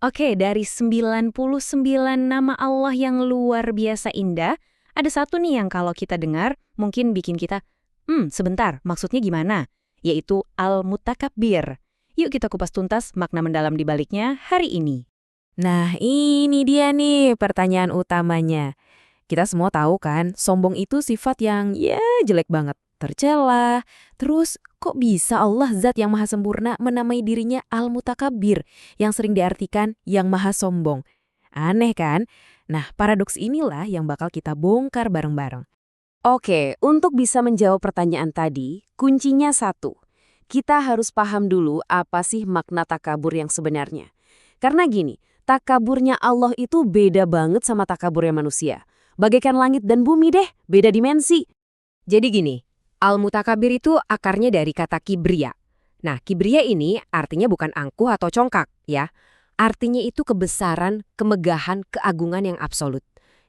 Oke, dari 99 nama Allah yang luar biasa indah, ada satu nih yang kalau kita dengar mungkin bikin kita, sebentar, maksudnya gimana? Yaitu Al-Mutakabbir. Yuk kita kupas tuntas makna mendalam di baliknya hari ini. Nah, ini dia nih pertanyaan utamanya. Kita semua tahu kan, sombong itu sifat yang jelek banget, tercela. Terus kok bisa Allah Zat yang Maha Sempurna menamai dirinya Al-Mutakabbir yang sering diartikan yang Maha Sombong? Aneh kan? Nah, paradoks inilah yang bakal kita bongkar bareng-bareng. Oke, untuk bisa menjawab pertanyaan tadi, kuncinya satu. Kita harus paham dulu apa sih makna takabur yang sebenarnya. Karena gini, takaburnya Allah itu beda banget sama takaburnya manusia. Bagaikan langit dan bumi deh, beda dimensi. Jadi gini, al-mutakabir itu akarnya dari kata kibria. Nah, kibria ini artinya bukan angkuh atau congkak, ya. Artinya itu kebesaran, kemegahan, keagungan yang absolut.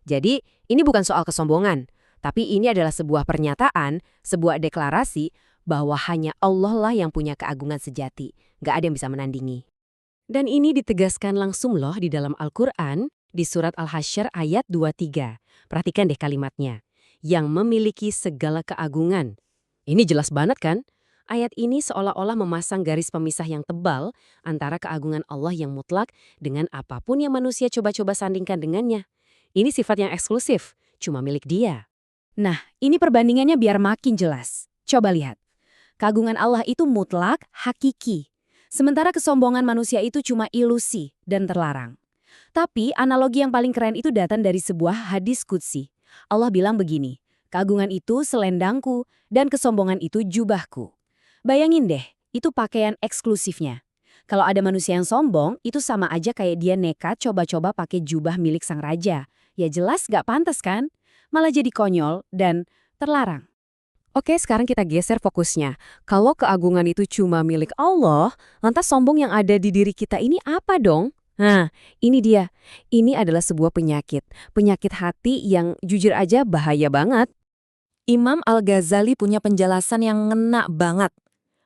Jadi, ini bukan soal kesombongan, tapi ini adalah sebuah pernyataan, sebuah deklarasi bahwa hanya Allah lah yang punya keagungan sejati. Nggak ada yang bisa menandingi. Dan ini ditegaskan langsung loh di dalam Al-Quran, di surat Al-Hasyr ayat 23. Perhatikan deh kalimatnya. Yang memiliki segala keagungan. Ini jelas banget kan? Ayat ini seolah-olah memasang garis pemisah yang tebal antara keagungan Allah yang mutlak dengan apapun yang manusia coba-coba sandingkan dengannya. Ini sifat yang eksklusif, cuma milik dia. Nah, ini perbandingannya biar makin jelas. Coba lihat. Keagungan Allah itu mutlak, hakiki. Sementara kesombongan manusia itu cuma ilusi dan terlarang. Tapi analogi yang paling keren itu datang dari sebuah hadis qudsi. Allah bilang begini, keagungan itu selendangku dan kesombongan itu jubahku. Bayangin deh, itu pakaian eksklusifnya. Kalau ada manusia yang sombong, itu sama aja kayak dia nekat coba-coba pakai jubah milik sang raja. Ya jelas gak pantas kan? Malah jadi konyol dan terlarang. Oke, sekarang kita geser fokusnya. Kalau keagungan itu cuma milik Allah, lantas sombong yang ada di diri kita ini apa dong? Nah, ini dia. Ini adalah sebuah penyakit. Penyakit hati yang jujur aja bahaya banget. Imam Al-Ghazali punya penjelasan yang ngena banget.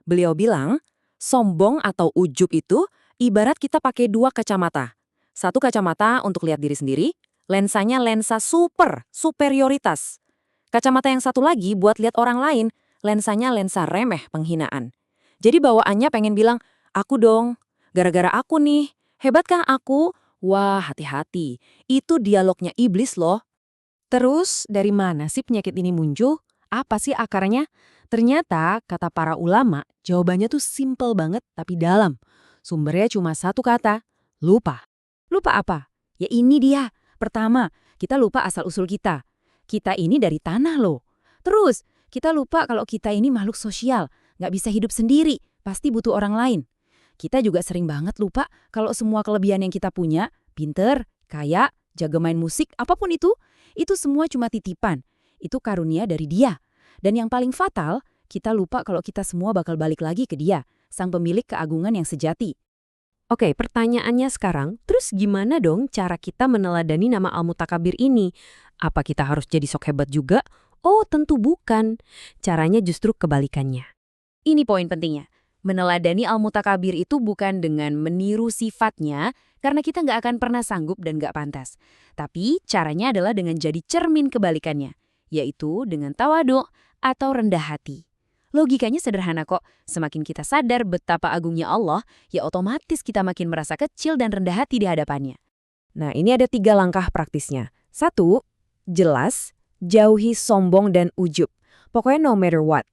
Beliau bilang, sombong atau ujub itu ibarat kita pakai dua kacamata. Satu kacamata untuk lihat diri sendiri, lensanya lensa superioritas. Kacamata yang satu lagi buat lihat orang lain, lensanya lensa remeh penghinaan. Jadi bawaannya pengen bilang, aku dong, gara-gara aku nih, hebatkah aku? Wah, hati-hati, itu dialognya iblis loh. Terus, dari mana sih penyakit ini muncul? Apa sih akarnya? Ternyata, kata para ulama, jawabannya tuh simple banget tapi dalam. Sumbernya cuma satu kata, lupa. Lupa apa? Ya ini dia. Pertama, kita lupa asal-usul kita. Kita ini dari tanah loh. Terus, kita lupa kalau kita ini makhluk sosial, nggak bisa hidup sendiri, pasti butuh orang lain. Kita juga sering banget lupa kalau semua kelebihan yang kita punya, pinter, kaya, jaga main musik, apapun itu semua cuma titipan. Itu karunia dari dia. Dan yang paling fatal, kita lupa kalau kita semua bakal balik lagi ke dia, sang pemilik keagungan yang sejati. Oke, pertanyaannya sekarang, terus gimana dong cara kita meneladani nama Al-Mutakabir ini? Apa kita harus jadi sok hebat juga? Oh, tentu bukan. Caranya justru kebalikannya. Ini poin pentingnya. Meneladani Al-Mutakabir itu bukan dengan meniru sifatnya, karena kita nggak akan pernah sanggup dan nggak pantas. Tapi caranya adalah dengan jadi cermin kebalikannya, yaitu dengan tawadu atau rendah hati. Logikanya sederhana kok, semakin kita sadar betapa agungnya Allah, ya otomatis kita makin merasa kecil dan rendah hati di hadapannya. Nah, ini ada 3 langkah praktisnya. 1, jelas, jauhi sombong dan ujub. Pokoknya no matter what.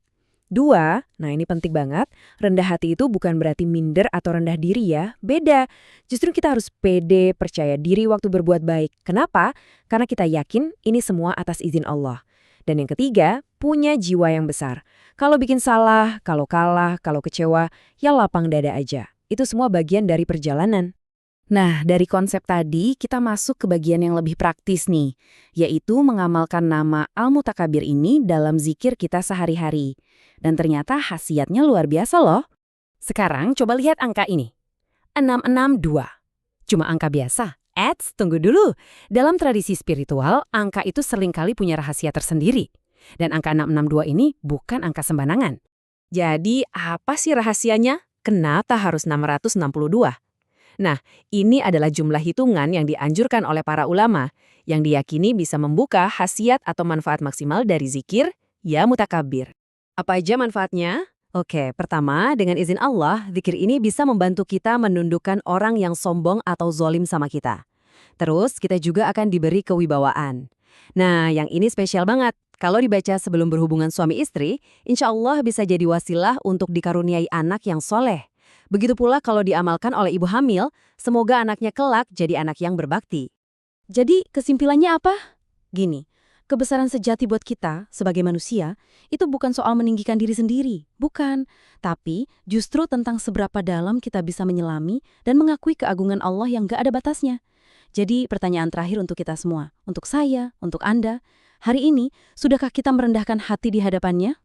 2, nah ini penting banget, rendah hati itu bukan berarti minder atau rendah diri ya, beda. Justru kita harus pede, percaya diri waktu berbuat baik. Kenapa? Karena kita yakin ini semua atas izin Allah. Dan yang ketiga, punya jiwa yang besar. Kalau bikin salah, kalau kalah, kalau kecewa, ya lapang dada aja. Itu semua bagian dari perjalanan. Nah, dari konsep tadi, kita masuk ke bagian yang lebih praktis nih, yaitu mengamalkan nama Al-Mutakabir ini dalam zikir kita sehari-hari. Dan ternyata khasiatnya luar biasa loh. Sekarang coba lihat angka ini. 662. Cuma angka biasa. Tunggu dulu. Dalam tradisi spiritual, angka itu seringkali punya rahasia tersendiri. Dan angka 662 ini bukan angka sembarangan. Jadi, apa sih rahasianya? Kenapa harus 662? Nah, ini adalah jumlah hitungan yang dianjurkan oleh para ulama, yang diyakini bisa membuka khasiat atau manfaat maksimal dari zikir, ya mutakabir. Apa aja manfaatnya? Oke, pertama, dengan izin Allah, zikir ini bisa membantu kita menundukkan orang yang sombong atau zolim sama kita. Terus, kita juga akan diberi kewibawaan. Nah, yang ini spesial banget. Kalau dibaca sebelum berhubungan suami istri, insya Allah bisa jadi wasilah untuk dikaruniai anak yang soleh. Begitu pula kalau diamalkan oleh ibu hamil, semoga anaknya kelak jadi anak yang berbakti. Jadi, kesimpulannya apa? Gini, kebesaran sejati buat kita sebagai manusia itu bukan soal meninggikan diri sendiri, bukan. Tapi justru tentang seberapa dalam kita bisa menyelami dan mengakui keagungan Allah yang gak ada batasnya. Jadi, pertanyaan terakhir untuk kita semua, untuk saya, untuk Anda, hari ini, sudahkah kita merendahkan hati di hadapannya?